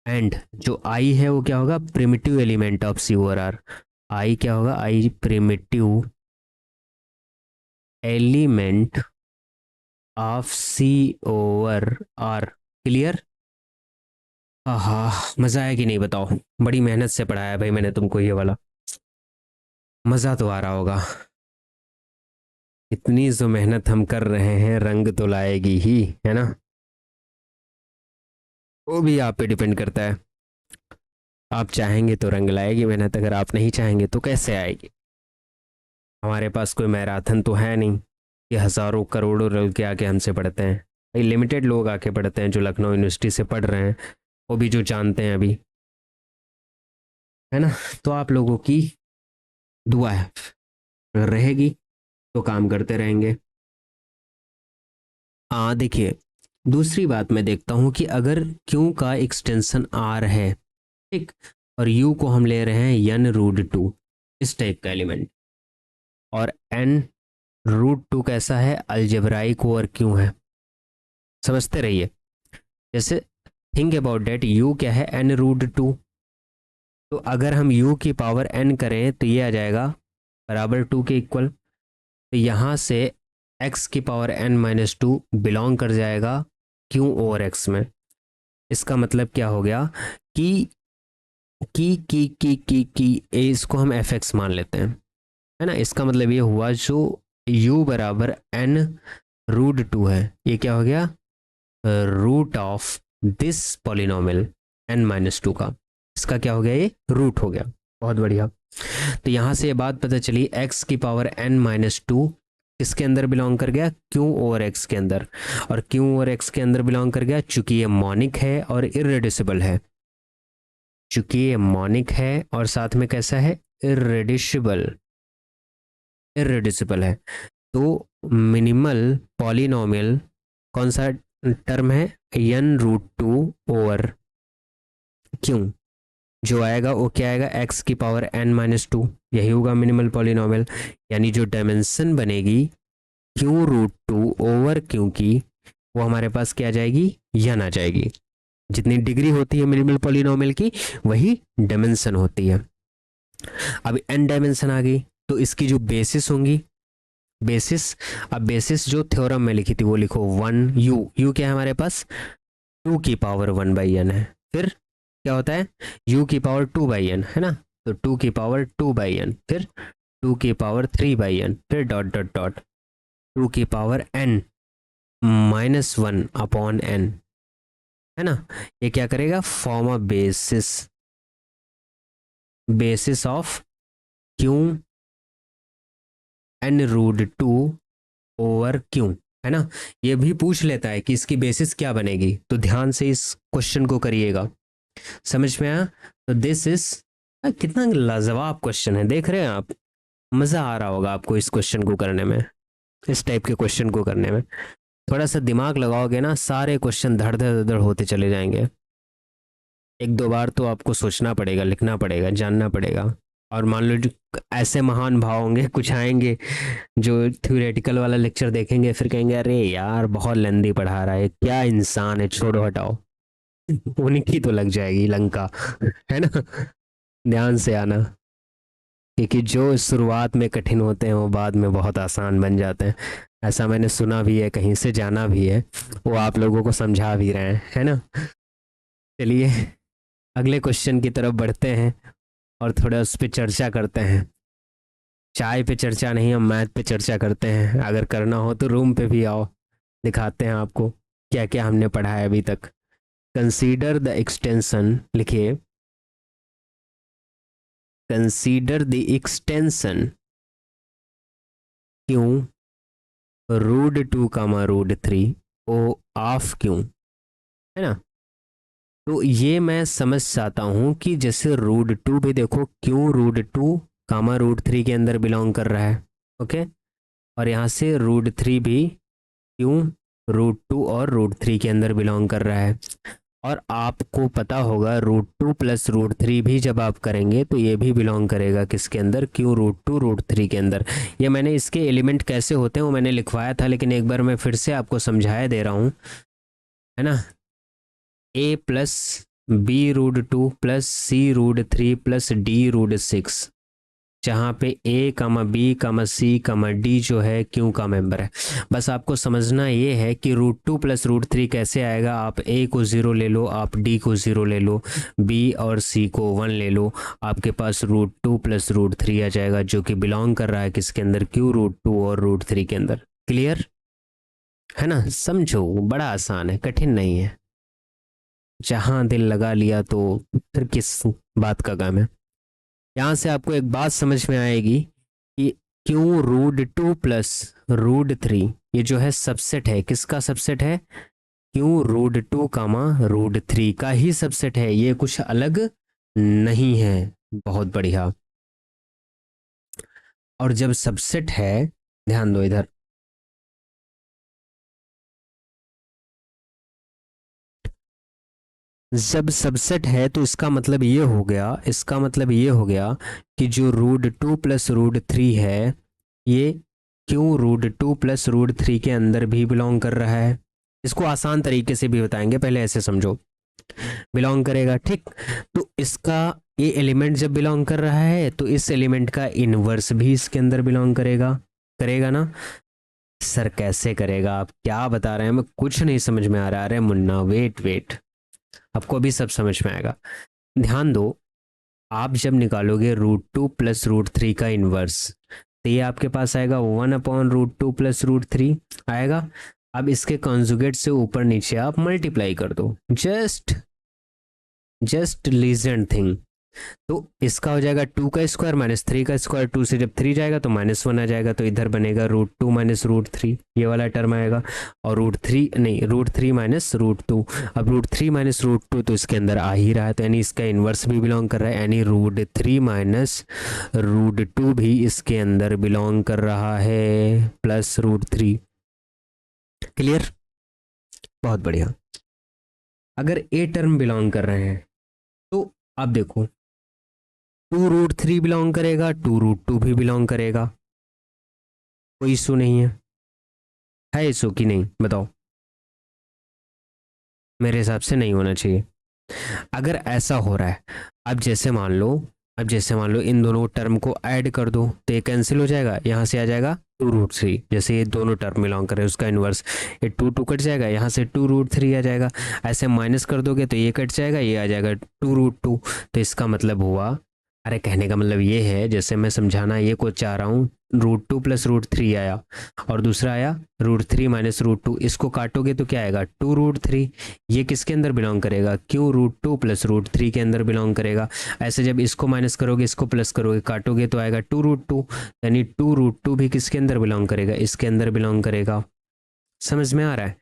Speaker 1: And जो I है वो क्या होगा? Primitive element of C/R। I क्या होगा? I primitive element of C/R। Clear? हाँ, मजा आया कि नहीं बताओ? बड़ी मेहनत से पढ़ाया भाई मैंने तुमको ये वाला। मजा तो आ रहा होगा। इतनी जो मेहनत हम कर रहे हैं, रंग तो लाएगी ही, है ना? वो भी आप पे डिपेंड करता है। आप चाहेंगे तो रंग लाएगी मेहनत, अगर आप नहीं चाहेंगे तो कैसे आएगी? हमारे पास कोई मैराथन तो है नहीं कि हज़ारों करोड़ों लोग के आके हमसे पढ़ते हैं। भाई लिमिटेड लोग आके पढ़ते हैं जो लखनऊ यूनिवर्सिटी से पढ़ रहे हैं, वो भी जो जानते हैं अभी, है ना? तो आप लोगों की दुआ है, अगर रहेगी तो काम करते रहेंगे। हाँ देखिए, दूसरी बात मैं देखता हूँ कि अगर क्यू का एक्सटेंशन आर है, ठीक, और यू को हम ले रहे हैं n√2, इस टाइप का एलिमेंट, और n√2 कैसा है? अलजेब्राइक ओवर क्यू है। समझते रहिए। जैसे थिंक अबाउट डेट, यू क्या है? n√2। तो अगर हम u की पावर n करें तो ये आ जाएगा बराबर 2 के इक्वल। तो यहाँ से x की पावर n-2 बिलोंग कर जाएगा q/x में। इसका मतलब क्या हो गया कि इसको हम fx मान लेते हैं, है ना? इसका मतलब ये हुआ जो u बराबर n√2 है, ये क्या हो गया? Root of this polynomial n-2 का। इसका क्या हो गया? ये रूट हो गया। बहुत बढ़िया। तो यहाँ से ये बात पता चली, x की पावर n-2 किसके अंदर बिलोंग कर गया? q/x के अंदर। और q/x के अंदर बिलोंग कर गया चूंकि ये मॉनिक है और इररेड्यूसिबल है। चूंकि ये मॉनिक है और साथ में कैसा है? इररेड्यूसिबल। इररेड्यूसिबल है। तो मिनिमल पॉलिनोमियल कौन सा टर्म है? n√2 क्यों जो आएगा वो क्या आएगा? x की पावर n-2, यही होगा मिनिमल पॉलिनोमियल। यानी जो डायमेंशन बनेगी q√2 क्यू की, वो हमारे पास क्या आ जाएगी? n आ जाएगी। जितनी डिग्री होती है मिनिमल पॉलिनोमियल की, वही डायमेंशन होती है। अब n डायमेंशन आ गई तो इसकी जो बेसिस होंगी, बेसिस, अब बेसिस जो थ्योरम में लिखी थी वो लिखो 1u। u क्या है हमारे पास? 2 की पावर 1/n है। फिर क्या होता है? u की पावर 2/n, है ना? तो 2 की पावर 2/n, फिर 2 की पावर 3/n, फिर डॉट डॉट डॉट 2 की पावर n -1/n, है ना। ये क्या करेगा, form a basis of Q n√2/q, है ना। ये भी पूछ लेता है कि इसकी बेसिस क्या बनेगी, तो ध्यान से इस क्वेश्चन को करिएगा। समझ में आया। तो दिस इज, कितना लाजवाब क्वेश्चन है, देख रहे हैं आप, मजा आ रहा होगा आपको इस क्वेश्चन को करने में, इस टाइप के क्वेश्चन को करने में। थोड़ा सा दिमाग लगाओगे ना, सारे क्वेश्चन धड़ धड़ धड़ होते चले जाएंगे। एक दो बार तो आपको सोचना पड़ेगा, लिखना पड़ेगा, जानना पड़ेगा। और मान लो जो ऐसे महान भाव होंगे, कुछ आएंगे जो थ्योरेटिकल वाला लेक्चर देखेंगे, फिर कहेंगे अरे यार बहुत लेंदी पढ़ा रहा है, क्या इंसान है, छोड़ो हटाओ। उन्हीं की तो लग जाएगी लंका, है ना। ध्यान से आना, क्योंकि जो शुरुआत में कठिन होते हैं वो बाद में बहुत आसान बन जाते हैं। ऐसा मैंने सुना भी है, कहीं से जाना भी है, वो आप लोगों को समझा भी रहे हैं, है ना। चलिए अगले क्वेश्चन की तरफ बढ़ते हैं और थोड़ा उस पर चर्चा करते हैं। चाय पे चर्चा नहीं, हम मैथ पे चर्चा करते हैं। अगर करना हो तो रूम पे भी आओ, दिखाते हैं आपको क्या क्या हमने पढ़ा है अभी तक। कंसीडर द एक्सटेंशन, लिखिए, कंसीडर द एक्सटेंशन क्यों √2, √3 ओ ऑफ क्यों, है ना। तो ये मैं समझ चाहता हूं कि जैसे √2 भी देखो, क्यों √2, √3 के अंदर बिलोंग कर रहा है, ओके। और यहाँ से √3 भी क्यों √2 और √3 के अंदर बिलोंग कर रहा है। और आपको पता होगा √2 + √3 भी जब आप करेंगे तो ये भी बिलोंग करेगा किसके अंदर, क्यों √2 √3 के अंदर। ये मैंने इसके एलिमेंट कैसे होते हैं वो मैंने लिखवाया था, लेकिन एक बार मैं फिर से आपको समझाया दे रहा हूँ, है ना। a + b√2 + c√3 + d√6, जहाँ पे a, b, c, d जो है क्यों का मेंबर है। बस आपको समझना ये है कि √2 + √3 कैसे आएगा। आप a को 0 ले लो, आप d को 0 ले लो, b और c को 1 ले लो, आपके पास √2 + √3 आ जाएगा, जो कि बिलोंग कर रहा है किसके अंदर, क्यों √2 और √3 के अंदर। क्लियर है ना, समझो, बड़ा आसान है, कठिन नहीं है। जहां दिल लगा लिया तो फिर किस बात का गम है। यहाँ से आपको एक बात समझ में आएगी कि क्यों √2 + √3, ये जो है सबसेट है, किसका सबसेट है, क्यों √2, √3 का ही सबसेट है, ये कुछ अलग नहीं है। बहुत बढ़िया। और जब सबसेट है, ध्यान दो इधर, जब सबसेट है तो इसका मतलब ये हो गया, इसका मतलब ये हो गया कि जो √2 + √3 है, ये क्यों √2 + √3 के अंदर भी बिलोंग कर रहा है। इसको आसान तरीके से भी बताएंगे, पहले ऐसे समझो, बिलोंग करेगा, ठीक। तो इसका ये एलिमेंट जब बिलोंग कर रहा है तो इस एलिमेंट का इनवर्स भी इसके अंदर बिलोंग करेगा, करेगा ना। सर कैसे करेगा, आप क्या बता रहे हैं, मैं कुछ नहीं समझ में आ रहा। अरे मुन्ना वेट वेट, आपको अभी सब समझ में आएगा। ध्यान दो, आप जब निकालोगे √2 + √3 का इनवर्स, तो ये आपके पास आएगा 1/√2 + √3 आएगा। अब इसके कॉन्जुगेट से ऊपर नीचे आप मल्टीप्लाई कर दो, जस्ट लीजेंड थिंग। तो इसका हो जाएगा 2 का स्क्वायर -3 का स्क्वायर, 2 से जब 3 जाएगा तो -1 आ जाएगा, तो इधर बनेगा √2 - √3, ये वाला टर्म आएगा। और √3 नहीं, √3 - √2, अब √3 - √2 तो इसके अंदर आ ही रहा है, तो यानी इसका इन्वर्स भी बिलोंग कर रहा है, यानी √3 - √2 भी इसके अंदर बिलोंग कर रहा है, प्लस √3। क्लियर, बहुत बढ़िया। अगर ए टर्म बिलोंग कर रहे हैं तो आप देखो 2√3 बिलोंग करेगा, 2√2 भी बिलोंग करेगा, कोई इशू नहीं है इशू की नहीं, बताओ। मेरे हिसाब से नहीं होना चाहिए। अगर ऐसा हो रहा है, अब जैसे मान लो इन दोनों टर्म को ऐड कर दो तो ये कैंसिल हो जाएगा, यहाँ से आ जाएगा 2√3, जैसे ये दोनों टर्म बिलोंग करे उसका इन्वर्स, ये 2 कट जाएगा, यहाँ से 2√3 आ जाएगा। ऐसे माइनस कर दोगे तो ये कट जाएगा, ये आ जाएगा 2√2। तो इसका मतलब हुआ अरे कहने का मतलब ये है, जैसे मैं समझाना ये को चाह रहा हूँ, √2 प्लस √3 आया और दूसरा आया √3 माइनस √2, इसको काटोगे तो क्या आएगा 2√3। ये किसके अंदर बिलोंग करेगा, क्यों √2 प्लस √3 के अंदर बिलोंग करेगा। ऐसे जब इसको माइनस करोगे इसको प्लस करोगे काटोगे तो आएगा 2√2, यानी 2√2 भी किसके अंदर बिलोंग करेगा, इसके अंदर बिलोंग करेगा। समझ में आ रहा है,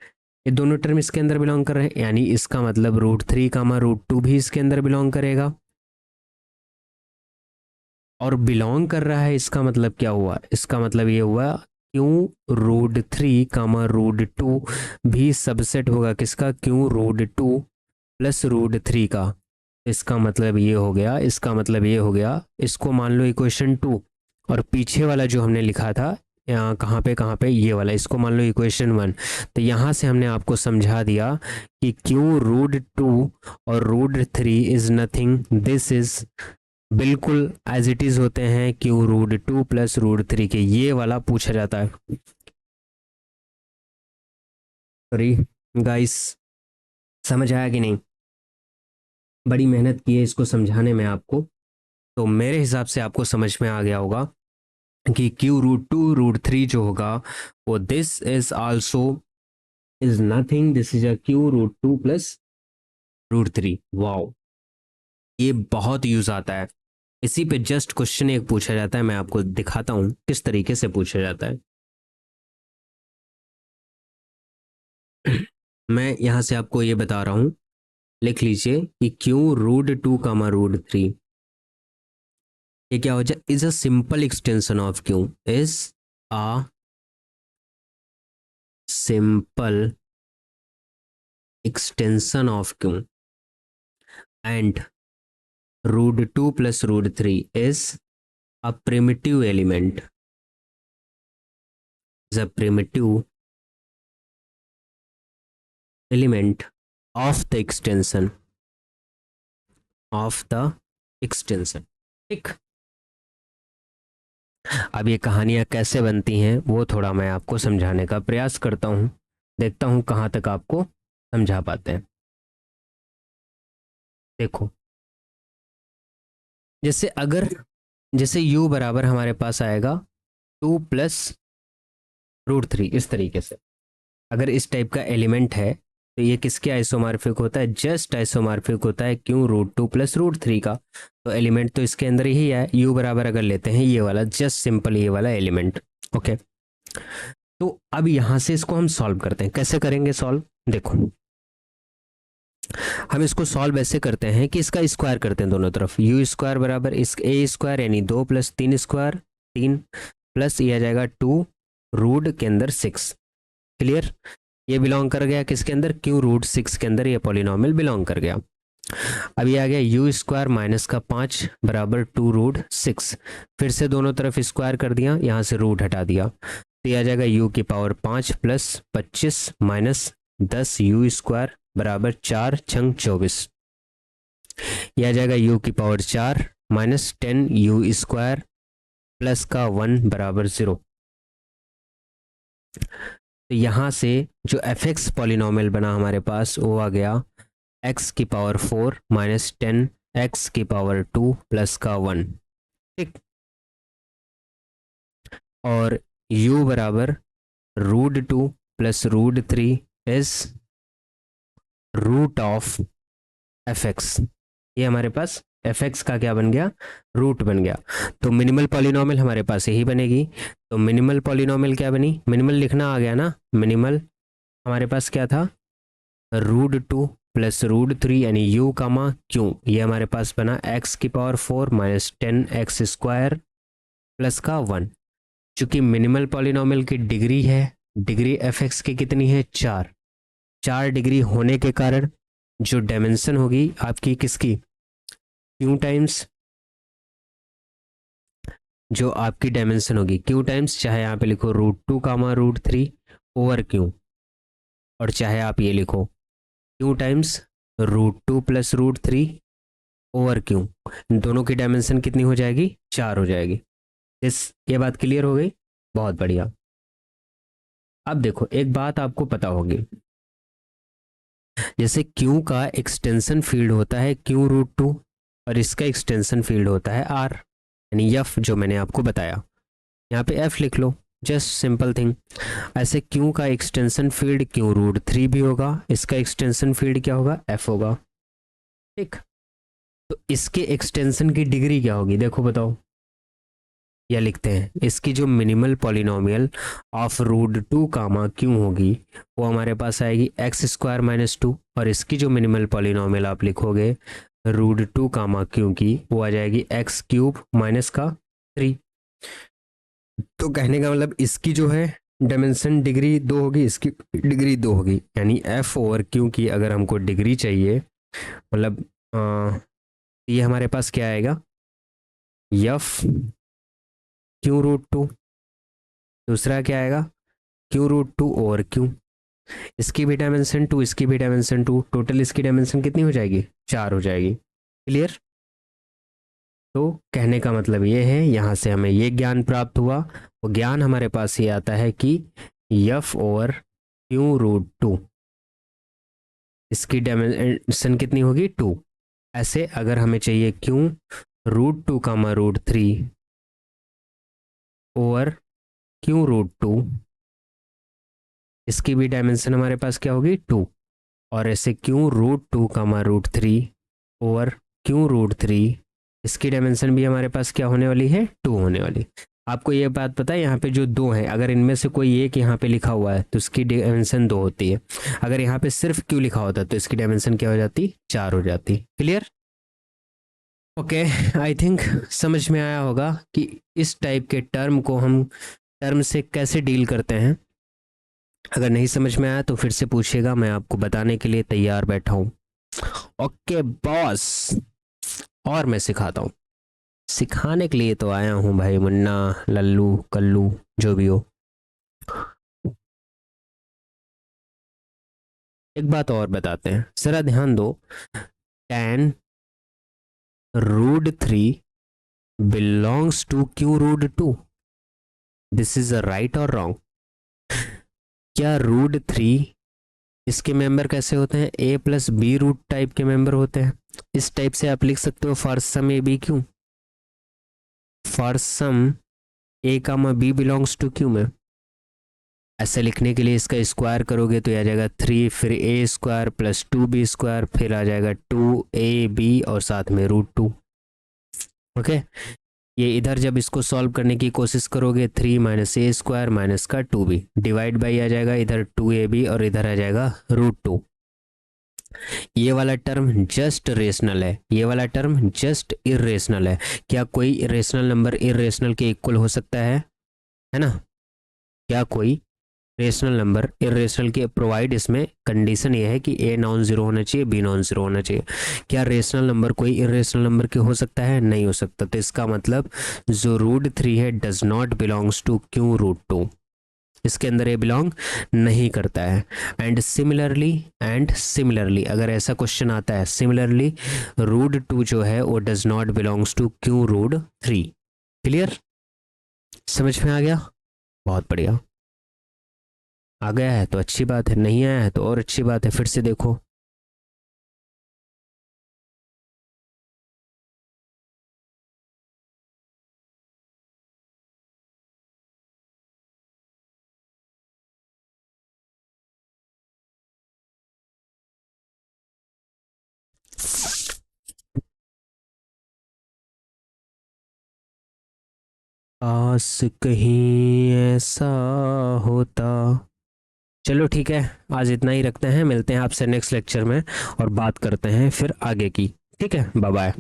Speaker 1: ये दोनों टर्म इसके अंदर बिलोंग कर रहे हैं, यानी इसका मतलब √3 कामा √2 भी इसके अंदर बिलोंग करेगा। और बिलोंग कर रहा है इसका मतलब क्या हुआ, इसका मतलब ये हुआ क्यों √3 कामा √2 भी सबसेट होगा किसका, क्यों √2 प्लस √3 का। इसका मतलब ये हो गया, इसका मतलब ये हो गया, इसको मान लो इक्वेशन 2 और पीछे वाला जो हमने लिखा था यहाँ कहाँ पे ये वाला, इसको मान लो इक्वेशन 1। तो यहाँ से हमने आपको समझा दिया कि क्यों √2 और √3 इज नथिंग, दिस इज बिल्कुल एज इट इज होते हैं क्यू √2 प्लस √3 के, ये वाला पूछा जाता है। सॉरी गाइस, समझ आया कि नहीं, बड़ी मेहनत की है इसको समझाने में आपको, तो मेरे हिसाब से आपको समझ में आ गया होगा कि क्यू √2 √3 जो होगा वो this is also is nothing, this is a Q √2 plus √3। Wow, ये बहुत यूज आता है, इसी पे जस्ट क्वेश्चन एक पूछा जाता है, मैं आपको दिखाता हूं किस तरीके से पूछा जाता है। मैं यहां से आपको ये बता रहा हूं, लिख लीजिए कि क्यों √2 कामा √3, ये क्या हो जाए, is a simple extension of Q, is a simple extension of Q and √2 plus √3 is a primitive element, is a primitive element of the extension, of the extension. ठीक, अब ये कहानियां कैसे बनती हैं वो थोड़ा मैं आपको समझाने का प्रयास करता हूं, देखता हूं कहां तक आपको समझा पाते हैं। देखो, जैसे अगर जैसे u बराबर हमारे पास आएगा 2 प्लस √3, इस तरीके से अगर इस टाइप का एलिमेंट है तो ये किसके आइसोमॉर्फिक होता है, जस्ट आइसोमॉर्फिक होता है क्यों √2 प्लस √3 का। तो एलिमेंट तो इसके अंदर ही है, u बराबर अगर लेते हैं ये वाला, जस्ट सिंपल ये वाला एलिमेंट। ओके, तो अब यहां से इसको हम सॉल्व करते हैं, कैसे करेंगे सॉल्व, देखो हम इसको सॉल्व ऐसे करते हैं कि इसका स्क्वायर करते हैं दोनों तरफ, यू स्क्वायर बराबर इस ए स्क्वायर यानी 2 प्लस 3 स्क्वायर 3 प्लस ये आ जाएगा 2 रूट के अंदर 6। क्लियर, ये बिलोंग कर गया किसके अंदर, क्यों √6 के अंदर ये पॉलिनॉमियल बिलोंग कर गया। अब ये आ गया यू स्क्वायर माइनस का 5 बराबर 2√6, फिर से दोनों तरफ स्क्वायर कर दिया, यहाँ से रूट हटा दिया, तो ये आ जाएगा यू की power 5 plus 25 minus 10 you square बराबर 4 छंग 24, यह आ जाएगा यू की power 4 minus 10 you square plus का 1 बराबर 0। तो यहाँ से जो एफ एक्स पॉलिनॉमियल बना हमारे पास वो आ गया x की पावर 4 माइनस 10 x की पावर 2 प्लस का 1। ठीक, और u बराबर √2 plus √3 is root of f x, ये हमारे पास एफ एक्स का क्या बन गया, रूट बन गया। तो मिनिमल पॉलिनॉमियल हमारे पास यही बनेगी, तो मिनिमल पॉलिनॉमियल क्या बनी, मिनिमल लिखना आ गया ना, मिनिमल हमारे पास क्या था, √2 प्लस √3 यानी यू कामा क्यों, ये हमारे पास बना x की power 4 minus 10x square plus का 1। चूंकि मिनिमल पॉलिनॉमियल की डिग्री है, डिग्री एफ एक्स की कितनी है 4, 4 डिग्री होने के कारण जो डायमेंशन होगी आपकी किसकी, क्यू टाइम्स, जो आपकी डायमेंशन होगी क्यू टाइम्स, चाहे यहाँ पे लिखो √2 कामा √3 ओवर क्यू, और चाहे आप ये लिखो Q times √2 plus √3 over Q, इन दोनों की डायमेंशन कितनी हो जाएगी, 4 हो जाएगी। ये बात क्लियर हो गई, बहुत बढ़िया। अब देखो एक बात आपको पता होगी, जैसे क्यू का एक्सटेंशन फील्ड होता है क्यू √2, और इसका एक्सटेंशन फील्ड होता है आर, यानी एफ जो मैंने आपको बताया। यहाँ पे एफ लिख लो, जस्ट सिंपल थिंग। ऐसे क्यू का एक्सटेंशन फील्ड क्यू रूट 3 भी होगा, इसका एक्सटेंशन फील्ड क्या होगा, एफ होगा। ठीक, तो इसके एक्सटेंशन की डिग्री क्या होगी, देखो बताओ। या लिखते हैं, इसकी जो minimal polynomial of root 2 comma Q होगी वो हमारे पास आएगी एक्स स्क्वायर माइनस 2, और इसकी जो मिनिमल पॉलिनोमियल आप लिखोगे रूट 2 कामा क्यू की, वो आ जाएगी एक्स क्यूब माइनस का 3। तो कहने का मतलब इसकी जो है डायमेंशन डिग्री 2 होगी, इसकी डिग्री 2 होगी, यानी एफ ओवर क्यू की अगर हमको डिग्री चाहिए, मतलब ये हमारे पास क्या आएगा, एफ क्यू रूट 2, दूसरा क्या आएगा क्यू रूट 2 ओवर क्यू, इसकी भी डायमेंशन 2, इसकी भी डायमेंशन 2, टोटल इसकी डायमेंशन कितनी हो जाएगी, 4 हो जाएगी। क्लियर। तो कहने का मतलब ये है, यहाँ से हमें ये ज्ञान प्राप्त हुआ, वो ज्ञान हमारे पास ये आता है कि एफ ओवर क्यू रूट 2, इसकी डायमेंशन कितनी होगी 2। ऐसे अगर हमें चाहिए क्यू रूट 2 कामा रूट 3 ओवर क्यू रूट 2, इसकी भी डायमेंशन हमारे पास क्या होगी 2, और ऐसे क्यू रूट 2 कामा रूट 3 ओवर क्यू रूट 3, इसकी डायमेंशन भी हमारे पास क्या होने वाली है 2 होने वाली। आपको ये बात पता है, यहाँ पे जो 2 है, अगर इनमें से कोई एक यहाँ पे लिखा हुआ है तो इसकी डायमेंशन 2 होती है, अगर यहाँ पे सिर्फ क्यू लिखा होता तो इसकी डायमेंशन क्या हो जाती, 4 हो जाती। क्लियर। ओके, आई थिंक समझ में आया होगा कि इस टाइप के टर्म को हम टर्म से कैसे डील करते हैं। अगर नहीं समझ में आया तो फिर से पूछिएगा, मैं आपको बताने के लिए तैयार बैठा हूँ। ओके बॉस, और मैं सिखाता हूँ, सिखाने के लिए तो आया हूँ भाई, मुन्ना लल्लू कल्लू जो भी हो। एक बात और बताते हैं, जरा ध्यान दो, tan root 3 belongs to Q root 2, this is a right और रॉन्ग। क्या रूट 3 इसके मेंबर कैसे होते हैं, a plus b root type के मेंबर होते हैं। इस टाइप से आप लिख सकते हो for some a b Q, for some a comma b belongs to Q में। ऐसे लिखने के लिए इसका स्क्वायर करोगे तो आ जाएगा 3, फिर ए स्क्वायर प्लस 2b स्क्वायर, फिर आ जाएगा 2ab और साथ में रूट 2। ओके, ये इधर जब इसको सॉल्व करने की कोशिश करोगे 3 माइनस ए स्क्वायर माइनस का 2b डिवाइड बाई आ जाएगा इधर 2ab और इधर आ जाएगा रूट 2। ये वाला टर्म जस्ट रेशनल है, ये वाला टर्म जस्ट इरेशनल है। क्या कोई रेशनल नंबर इरेशनल के इक्वल हो सकता है ना। क्या कोई रेशनल नंबर इरेशनल के, प्रोवाइड इसमें कंडीशन ये है कि ए नॉन जीरो होना चाहिए, बी नॉन जीरो होना चाहिए। क्या रेशनल नंबर कोई इरेशनल नंबर के हो सकता है, नहीं हो सकता। तो इसका मतलब जो रूट 3 है does not belongs to Q root 2, इसके अंदर ये बिलोंग नहीं करता है। एंड सिमिलरली अगर ऐसा क्वेश्चन आता है, सिमिलरली रूट 2 जो है वो does not belongs to Q root 3। Clear, समझ में आ गया, बहुत बढ़िया। आ गया है तो अच्छी बात है, नहीं आया है तो और अच्छी बात है, फिर से देखो। आस कहीं ऐसा होता। चलो ठीक है, आज इतना ही रखते हैं, मिलते हैं आपसे नेक्स्ट लेक्चर में और बात करते हैं फिर आगे की। ठीक है, बाय बाय।